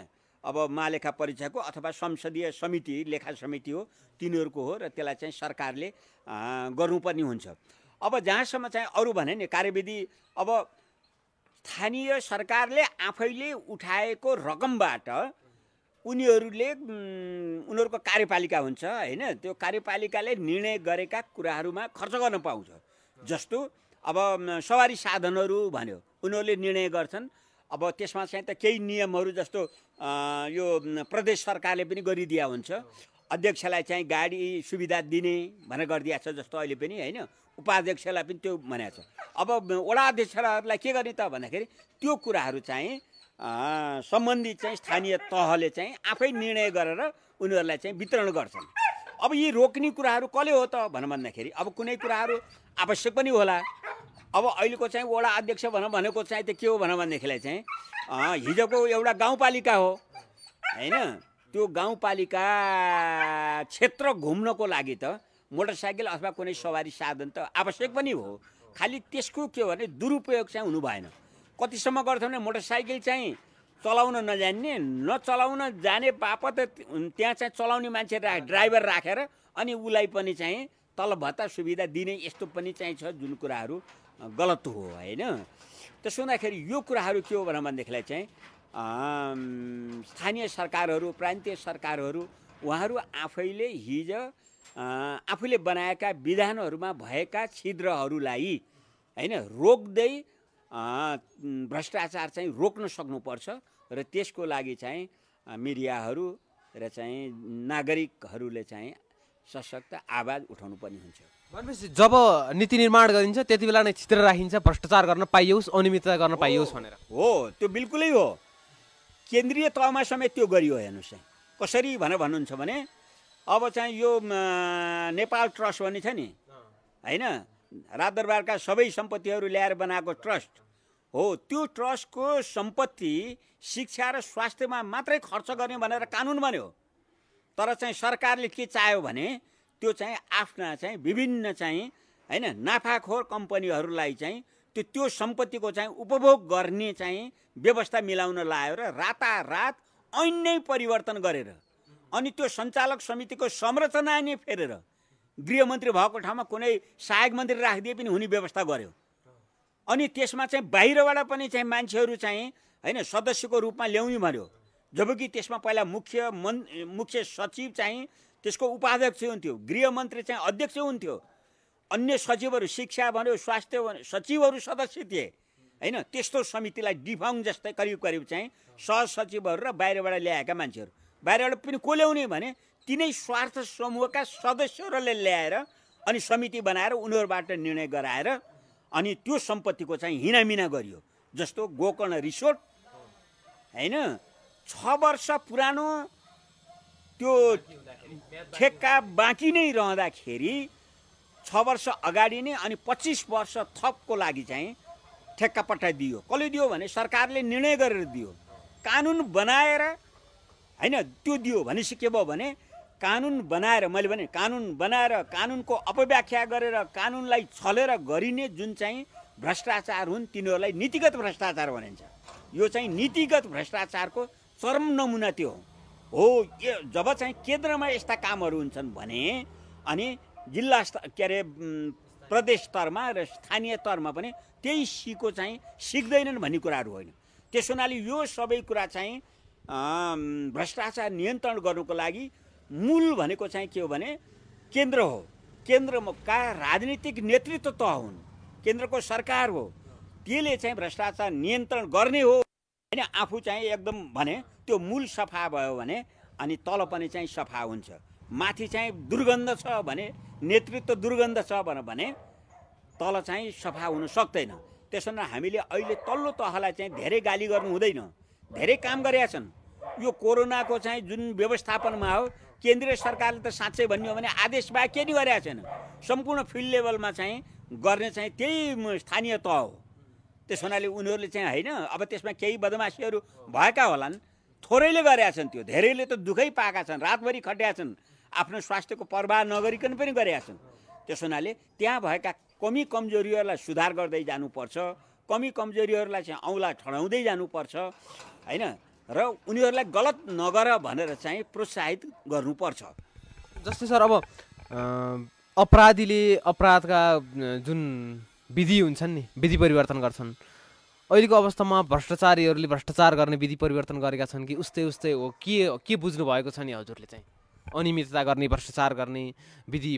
अब महालेखा परीक्षाको अथवा संसदीय समिति लेखा समिति हो, तिनीहरूको हो र त्यसलाई चाहिँ सरकारले गर्नुपर्ने हुन्छ। अब जहाँसम्म चाहिँ अरू भने नि कार्यविधि, अब स्थानीय सरकारले आफैले उठाएको रकमबाट उनीहरूको कार्यपालिका हुन्छ होइन, त्यो कार्यपालिकाले निर्णय गरेका कुराहरूमा खर्च गर्न पाउँछ। जस्तो अब सवारी साधनहरू भन्यो उनीहरूले निर्णय गर्छन्। अब त्यसमा चाहिँ त केही नियमहरू जस्तो यो प्रदेश सरकारले पनि गरिदिया हुन्छ, अध्यक्षलाई चाहिँ गाडी सुविधा दिने भनेर गरिदिएको छ जस्तो अहिले पनि होइन, उपाध्यक्षलाई पनि त्यो भनेको छ। अब वडा अध्यक्षहरूलाई के गर्ने त भन्दाखेरि त्यो कुराहरू चाहिँ सम्बन्धित चाहिँ स्थानीय तहले चाहिँ आफै निर्णय गरेर उनीहरूलाई चाहिँ वितरण गर्छन्। अब यी रोक्ने कुराहरू कसले हो त भन्दाखेरि अब कुनै कुराहरू आवश्यक पनि होला। अब अहिलेको चाहिँ वडा अध्यक्ष भनेको चाहिँ त के हो भनेदेखिलाई चाहिँ हिजोको एउटा गाउँपालिका हो होइन, त्यो गाउँपालिका क्षेत्र घुम्नको लागि त मोटरसाइकल अथवा कुनै सवारी साधन त आवश्यक पनि हो। खालि त्यसको के हो भने दुरुपयोग चाहिँ हुनु भएन। कतिसम्म गर्छ भने मोटरसाइकल चाहिँ चलाउन नजान्ने, नचलाउन जाने बापत त्यहाँ चाहिँ चलाउने मान्छे ड्राइभर राखेर अनि उसलाई पनि चाहिँ तलब भत्ता सुविधा दिने यस्तो पनि चाहिँ छ, जुन कुराहरू गलत हो होइन। त्यसो हुँदाखेरि यो कुराहरू के हो भनेदेखिलाई चाहिँ स्थानीय सरकारहरू, प्रान्तीय सरकारहरू उहाँहरू आफैले हिजो आफूले बनाएका विधानहरूमा भएका छिद्रहरूलाई होइन रोक्दै भ्रष्टाचार चाहिँ रोक्न सक्नुपर्छ र त्यसको लागि चाहिँ मिडियाहरू र चाहिँ नागरिकहरूले चाहिँ सशक्त आवाज उठाउनु पर्ने हुन्छ। भनेपछि जब नीति निर्माण गरिन्छ त्यति बेला नै चित्र राखिन्छ भ्रष्टाचार गर्न पाइयोस् अनियमितता गर्न पाइयोस् भनेर हो। त्यो बिल्कुलै हो। केन्द्रीय तहमा समेत त्यो गरियो। हेर्नुहोस् कसरी भन्नुहुन्छ भने अब चाहिँ यो नेपाल ट्रस्ट भन्ने छ नि होइन, राजदरबारका सबै सम्पत्तिहरू ल्याएर बनाएको ट्रस्ट हो। त्यो ट्रस्टको सम्पत्ति शिक्षा र स्वास्थ्यमा मात्रै खर्च गर्ने भनेर कानुन बन्यो। तर चाहिँ सरकारले के चाह्यो भने त्यो चाहिँ आफ्ना चाहिँ विभिन्न चाहिँ होइन नाफाखोर कम्पनीहरूलाई चाहिँ त्यो सम्पत्तिको चाहिँ उपभोग गर्ने चाहिँ व्यवस्था मिलाउन लायो र रातारात ऐन नै परिवर्तन गरेर अनि त्यो सञ्चालक समितिको संरचना नै फेरेर गृहमन्त्री भएको ठाउँमा कुनै सहायक मन्त्री राखिदिए पनि हुने व्यवस्था गर्यो। अनि त्यसमा चाहिँ बाहिरबाट पनि चाहिँ मान्छेहरू चाहिँ होइन सदस्यको रूपमा ल्याउने भन्यो। जबकि त्यसमा पहिला मुख्य सचिव चाहिँ त्यसको उपाध्यक्ष हुन्थ्यो, गृहमन्त्री चाहिँ अध्यक्ष हुन्थ्यो, अन्य सचिवहरू शिक्षा भन्यो स्वास्थ्य भन्यो सचिवहरू सदस्य थिए होइन। त्यस्तो समितिलाई डिफाङ जस्तै करिब करिब चाहिँ सहसचिवहरू र बाहिरबाट ल्याएका मान्छेहरू, बाहिरबाट पनि को ल्याउने भने तिनै स्वार्थ समूहका सदस्यहरूले ल्याएर अनि समिति बनाएर उनीहरूबाट निर्णय गराएर अनि त्यो सम्पत्तिको चाहिँ हिनामिना गरियो। जस्तो गोकर्ण रिसोर्ट होइन 6 वर्ष पुरानो त्यो ठेक्का बाँकी नै रहँदाखेरि 6 वर्ष अगाडि नै अनि 25 वर्ष थपको लागि चाहिँ ठेक्का पठाइदियो। कसले दियो भने सरकारले निर्णय गरेर दियो। कानुन बनाएर होइन त्यो दियो भनेपछि के भयो भने कानुन बनाएर मैले भने कानुन बनाएर कानुनको अपव्याख्या गरेर कानुनलाई छलेर गरिने जुन चाहिँ भ्रष्टाचार हुन् तिनीहरूलाई नीतिगत भ्रष्टाचार भनिन्छ। यो चाहिँ नीतिगत भ्रष्टाचारको चरम नमुना त्यो हो। जब चाहिँ केन्द्रमा यस्ता कामहरू हुन्छन् भने अनि जिल्ला के अरे प्रदेश स्तरमा र स्थानीय स्तरमा पनि त्यही चाहिँ सिक्दैनन् भन्ने कुराहरू होइन। त्यसो हुनाले यो सबै कुरा चाहिँ भ्रष्टाचार नियन्त्रण गर्नुको लागि मूल भनेको चाहिँ के हो भने केन्द्र हो। केन्द्रमा राजनीतिक नेतृत्व तह हुन्, केन्द्रको सरकार हो, त्यसले चाहिँ भ्रष्टाचार नियन्त्रण गर्ने हो होइन। आफू चाहिँ एकदम भने त्यो मूल सफा भयो भने अनि तल पनि चाहिँ सफा हुन्छ। माथि चाहिँ दुर्गन्ध छ भने नेतृत्व दुर्गन्ध छ भने तल चाहिँ सफा हुन सक्दैन। त्यसो भने हामीले अहिले तल्लो तहलाई चाहिँ धेरै गाली गर्नु हुँदैन, धेरै काम गरेका छन्। यो कोरोनाको चाहिँ जुन व्यवस्थापनमा हो केन्द्रीय सरकारले त साँच्चै भन्ने हो भने आदेश बाहेक के नि गरेका छैन। सम्पूर्ण फिल्ड लेभलमा चाहिँ गर्ने चाहिँ त्यही स्थानीय तह हो। त्यस हुनाले उनीहरूले चाहिँ होइन अब त्यसमा केही बदमासीहरू भएका होलान्, थोरैले गरेका छन्, त्यो धेरैले त दुःखै पाएका छन्, रातभरि खटेका छन्, आफ्नो स्वास्थ्यको पर्वाह नगरिकन पनि गरेका छन्। त्यस हुनाले त्यहाँ भएका कमी कमजोरीहरूलाई सुधार गर्दै जानुपर्छ, कमी कमजोरीहरूलाई चाहिँ औँला ठडाउँदै जानुपर्छ होइन र उनीहरूलाई गलत नगर भनेर चाहिँ प्रोत्साहित गर्नुपर्छ। जस्तै सर अब अपराधीले अपराधका जुन विधि हुन्छन् नि विधि परिवर्तन गर्छन्। अहिलेको अवस्थामा भ्रष्टाचारीहरूले भ्रष्टाचार गर्ने विधि परिवर्तन गरेका छन् कि उस्तै उस्तै हो? के बुझ्नु भएको छ नि हजुरले चाहिँ अनियमितता गर्ने भ्रष्टाचार गर्ने विधि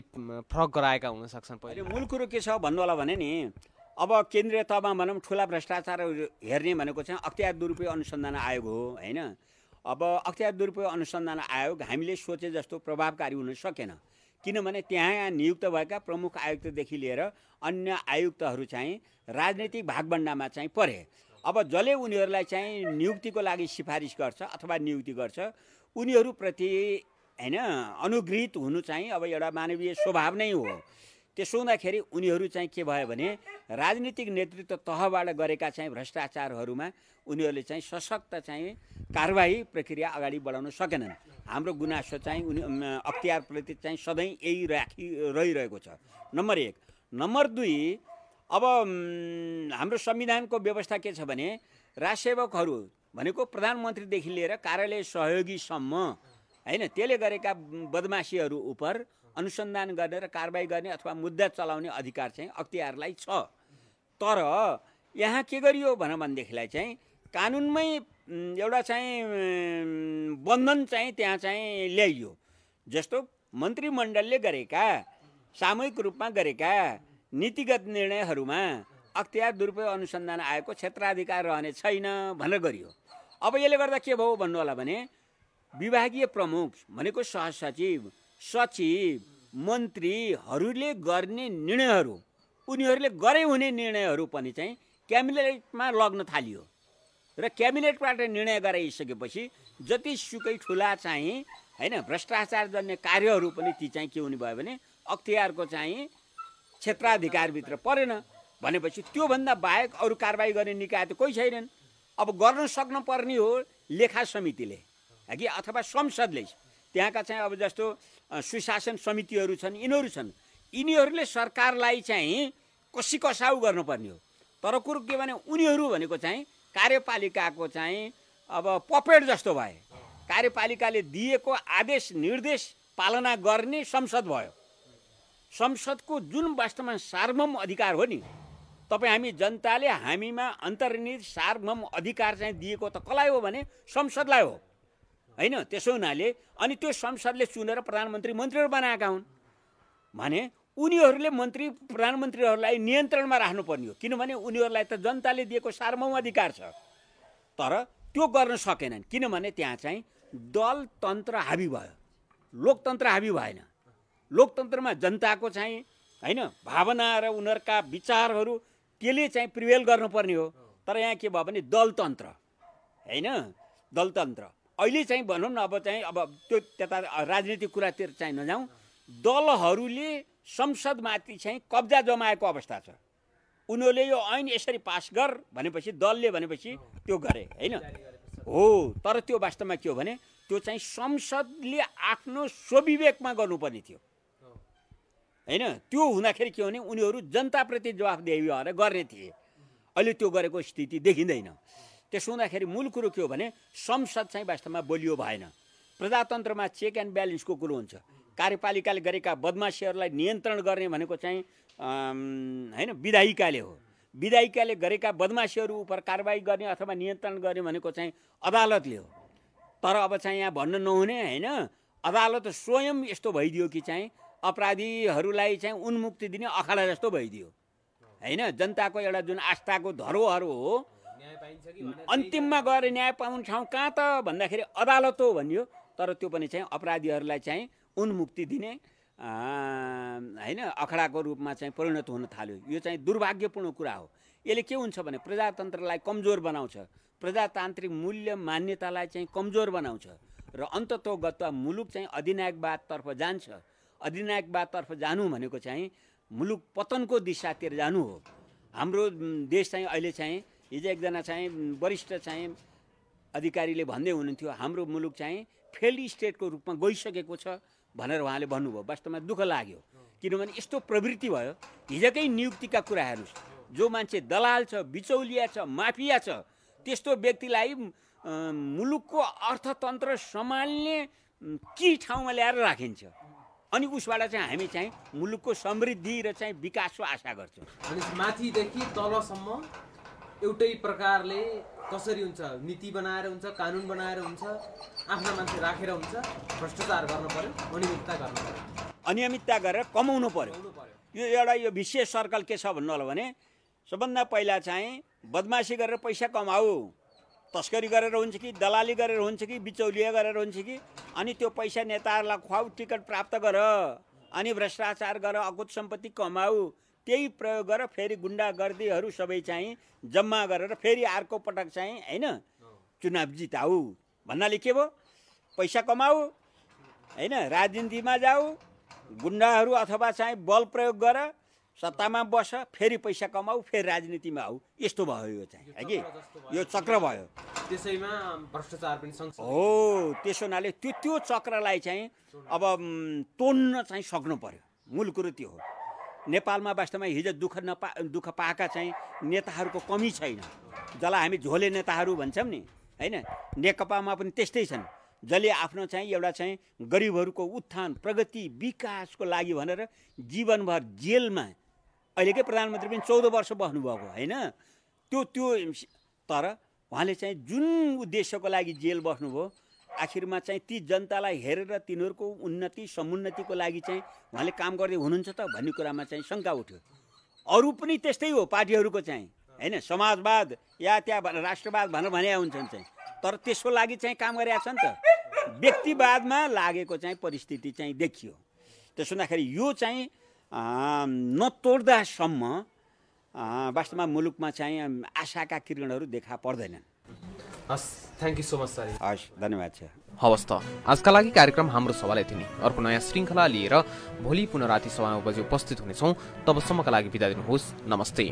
फरक गराएका हुन सक्छन्? पहिले मूल कुरो के छ भन्नु होला भने नि अब केन्द्रीय तहमा भनौँ ठुला भ्रष्टाचारहरू हेर्ने भनेको चाहिँ अख्तियार दुरुपयोग अनुसन्धान आयोग हो होइन। अब अख्तियार दुरुपयोग अनुसन्धान आयोग हामीले सोचे जस्तो प्रभावकारी हुन सकेन, किनभने त्यहाँ नियुक्त भएका प्रमुख आयुक्तदेखि लिएर अन्य आयुक्तहरू चाहिँ राजनैतिक भागभण्डामा चाहिँ परे। अब जसले उनीहरूलाई चाहिँ नियुक्तिको लागि सिफारिस गर्छ अथवा नियुक्ति गर्छ उनीहरूप्रति होइन अनुगृहित हुनु चाहिँ अब एउटा मानवीय स्वभाव नै हो। त्यसो हुँदाखेरि उनीहरू चाहिँ के भयो भने राजनीतिक नेतृत्व तहबाट गरेका चाहिँ भ्रष्टाचारहरूमा उनीहरूले चाहिँ सशक्त चाहिँ कारबाही प्रक्रिया अगाडि बढाउन सकेनन्। हाम्रो गुनासो चाहिँ अख्तियारप्रति चाहिँ सधैँ यही रहिरहेको छ, नम्बर 1। नम्बर 2, अब हाम्रो संविधानको व्यवस्था के छ भने राजसेवकहरू भनेको प्रधानमन्त्रीदेखि लिएर कार्यालय सहयोगीसम्म होइन त्यसले गरेका बदमासीहरू उप अनुसन्धान गर्ने र कारबाही गर्ने अथवा मुद्दा चलाउने अधिकार चाहिँ अख्तियारलाई छ। तर यहाँ के गरियो भनेदेखिलाई चाहिँ कानुनमै एउटा चाहिँ बन्धन चाहिँ त्यहाँ चाहिँ ल्याइयो। जस्तो मन्त्रीमण्डलले गरेका सामूहिक रूपमा गरेका नीतिगत निर्णयहरूमा अख्तियार दुरुपयोग अनुसन्धान आयोगको क्षेत्राधिकार रहने छैन भनेर गरियो। अब यसले गर्दा के भयो भन्नु होला भने विभागीय प्रमुख भनेको सहसचिव, सचिव मन्त्रीहरूले गर्ने निर्णयहरू उनीहरूले गरे हुने निर्णयहरू पनि चाहिँ क्याबिनेटमा लग्न थालियो र क्याबिनेटबाट निर्णय गराइसकेपछि जतिसुकै ठुला चाहिँ हैन भ्रष्टाचार जन्य कार्यहरू पनि ती चाहिँ के हुने भयो भने अख्तियारको चाहिँ क्षेत्राधिकारभित्र परेन भनेपछि त्योभन्दा बाहेक अरू कारबाही गर्ने निकाय त कोही छैनन्। अब गर्न सक्न पर्ने हो लेखा समितिले कि अथवा संसदले। त्यहाँका चाहिँ अब जस्तो सुशासन समितिहरू छन् यिनीहरूले सरकारलाई चाहिँ कसाउ गर्नुपर्ने हो। तर कुरो के भने उनीहरू भनेको चाहिँ कार्यपालिकाको चाहिँ अब पपेट जस्तो भए। कार्यपालिकाले दिएको आदेश निर्देश पालना गर्ने संसद भयो। संसदको जुन वास्तवमा सार्वभौम अधिकार हो नि, तपाईँ हामी जनताले हामीमा अन्तर्निहित सार्वभौम अधिकार चाहिँ दिएको त कसलाई हो भने संसदलाई हो हैन। त्यसो हुनाले अनि त्यो संसदले चुनेर प्रधानमन्त्री मन्त्रीहरू बनाएका हुन् भने उनीहरूले मन्त्री प्रधानमन्त्रीहरूलाई नियन्त्रणमा राख्नुपर्ने हो। किनभने उनीहरूलाई त जनताले दिएको सार्वभौम अधिकार छ। तर त्यो गर्न सकेनन् किनभने त्यहाँ चाहिँ दलतन्त्र हाबी भयो, लोकतन्त्र हाबी भएन। लोकतन्त्रमा जनताको चाहिँ हैन भावना र उनीहरूका विचारहरू त्यसले चाहिँ प्रिभेल गर्नुपर्ने हो। तर यहाँ के भयो भने दलतन्त्र हैन, दलतन्त्र अहिले चाहिँ भनौँ न अब त्यो त्यता राजनीतिक कुरातिर चाहिँ नजाउँ, दलहरूले संसदमाथि चाहिँ कब्जा जमाएको अवस्था छ। उनीहरूले यो ऐन यसरी पास गर भनेपछि दलले भनेपछि त्यो गरे हैन हो। तर त्यो वास्तवमा के हो भने त्यो चाहिँ संसदले आफ्नो स्वविवेकमा गर्नुपर्ने थियो हैन। त्यो हुँदाखेरि के हो भने उनीहरू जनताप्रति जवाफदेही भएर गर्ने थिए। अहिले त्यो गरेको स्थिति देखिँदैन। त्यसो हुँदाखेरि मूल कुरो के हो भने संसद चाहिँ वास्तवमा बलियो भएन। प्रजातन्त्रमा चेक एन्ड ब्यालेन्सको कुरो हुन्छ। कार्यपालिकाले गरेका बदमासीहरूलाई नियन्त्रण गर्ने भनेको चाहिँ हैन विधायिकाले हो। विधायिकाले गरेका बदमासीहरू उप कारबाही गर्ने अथवा नियन्त्रण गर्ने भनेको चाहिँ अदालतले हो। तर अब चाहिँ यहाँ भन्न नहुने हैन, अदालत स्वयं यस्तो भइदियो कि चाहिँ अपराधीहरूलाई चाहिँ उन्मुक्ति दिने अखाडा जस्तो भइदियो हैन। जनताको एउटा जुन आस्थाको धरोहर हो, अन्तिममा गएर न्याय पाउने ठाउँ कहाँ त भन्दाखेरि अदालत हो भनियो। तर त्यो पनि चाहिँ अपराधीहरूलाई चाहिँ उन्मुक्ति दिने हैन अखडाको रूपमा चाहिँ परिणत हुन थाल्यो। यो चाहिँ दुर्भाग्यपूर्ण कुरा हो। यसले के हुन्छ भने प्रजातन्त्रलाई कमजोर बनाउँछ, प्रजातान्त्रिक मूल्य मान्यतालाई चाहिँ कमजोर बनाउँछ र अन्ततोगत्वा मुलुक चाहिँ अधिनायकवादतर्फ जान्छ। अधिनायकवादतर्फ जानु भनेको चाहिँ मुलुक पतनको दिशातिर जानु हो। हाम्रो देश चाहिँ अहिले चाहिँ हिजो एकजना चाहिँ वरिष्ठ चाहिँ अधिकारीले भन्दै हुनुहुन्थ्यो हाम्रो मुलुक चाहिँ फेल्ड स्टेटको रूपमा गइसकेको छ भनेर उहाँले भन्नुभयो। वास्तवमा दुःख लाग्यो किनभने यस्तो प्रवृत्ति भयो। हिजोकै नियुक्तिका कुरा हेर्नुहोस्, जो मान्छे दलाल छ, बिचौलिया छ, माफिया छ, त्यस्तो व्यक्तिलाई मुलुकको अर्थतन्त्र सम्हाल्ने के ठाउँमा ल्याएर राखिन्छ अनि उसबाट चाहिँ हामी चाहिँ मुलुकको समृद्धि र चाहिँ विकासको आशा गर्छौँ। अनि माथिदेखि तलसम्म एउटै प्रकारले कसरी हुन्छ, नीति बनाएर हुन्छ, कानुन बनाएर हुन्छ, आफ्ना मान्छे राखेर हुन्छ, भ्रष्टाचार गर्न पर्यो, अनियमितता गर्न पर्यो, अनियमितता गरेर कमाउनु पर्यो। यो एउटा यो विशेष सर्कल के छ भन्नु होला भने सबभन्दा पहिला चाहिँ बदमासी गरेर पैसा कमाऊ, तस्करी गरेर हुन्छ कि दलाली गरेर हुन्छ कि बिचौलिया गरेर हुन्छ कि अनि त्यो पैसा नेताहरूलाई खुवाऊ, टिकट प्राप्त गर, अनि भ्रष्टाचार गर, अकुत सम्पत्ति कमाऊ, त्यही प्रयोग गर, फेरि गुन्डागर्दीहरू सबै चाहिँ जम्मा गरेर फेरि अर्को पटक चाहिँ हैन चुनाव जिताऊ भन्नाले के भयो, पैसा कमाऊ हैन, राजनीतिमा जाऊ, गुन्डाहरू अथवा चाहिँ बल प्रयोग गर, सत्तामा बस, फेरि पैसा कमाऊ, फेरि राजनीतिमा आऊ, यस्तो भयो यो चाहिँ है कि यो चक्र भयो। त्यसैमा भ्रष्टाचार पनि सँगसँगै हो। त्यसो हुनाले त्यो चक्रलाई चाहिँ अब तोड्न चाहिँ सक्नु पर्यो। मूल कुरो त्यो हो। नेपालमा वास्तवमा हिजो दुःख पाएका चाहिँ नेताहरूको कमी छैन। जसलाई हामी झोले नेताहरू भन्छौँ नि हैन, नेकपामा पनि त्यस्तै छन्, जसले आफ्नो चाहिँ एउटा चाहिँ गरिबहरूको उत्थान, प्रगति, विकासको लागि भनेर जीवनभर जेलमा, अहिलेकै प्रधानमन्त्री पनि 14 वर्ष बस्नुभएको होइन त्यो तर उहाँले चाहिँ जुन उद्देश्यको लागि जेल बस्नुभयो आखिरमा चाहिँ ती जनतालाई हेरेर तिनीहरूको उन्नति समुन्नतिको लागि चाहिँ उहाँले काम गर्दै हुनुहुन्छ त भन्ने कुरामा चाहिँ शङ्का उठ्यो। अरू पनि त्यस्तै हो पार्टीहरूको चाहिँ हैन, समाजवाद या त्यहाँ राष्ट्रवाद भनेर भने हुन्छन् चाहिँ, तर त्यसको लागि चाहिँ काम गरेका छन् त। व्यक्तिवादमा लागेको चाहिँ परिस्थिति चाहिँ देखियो। त्यसो हुँदाखेरि यो चाहिँ नतोड्दासम्म वास्तवमा मुलुकमा चाहिँ आशाका किरणहरू देखा पर्दैनन्। हस्, thank you so much sir. हस्, धन्यवाद छ। हवस् त, आजका लागि कार्यक्रम हाम्रो सवाल यति नै। अर्को नयाँ श्रृङ्खला लिएर भोलि पुनः राति 9:15 बजे उपस्थित हुनेछौँ। तबसम्मका लागि बिदा दिनुहोस्। नमस्ते।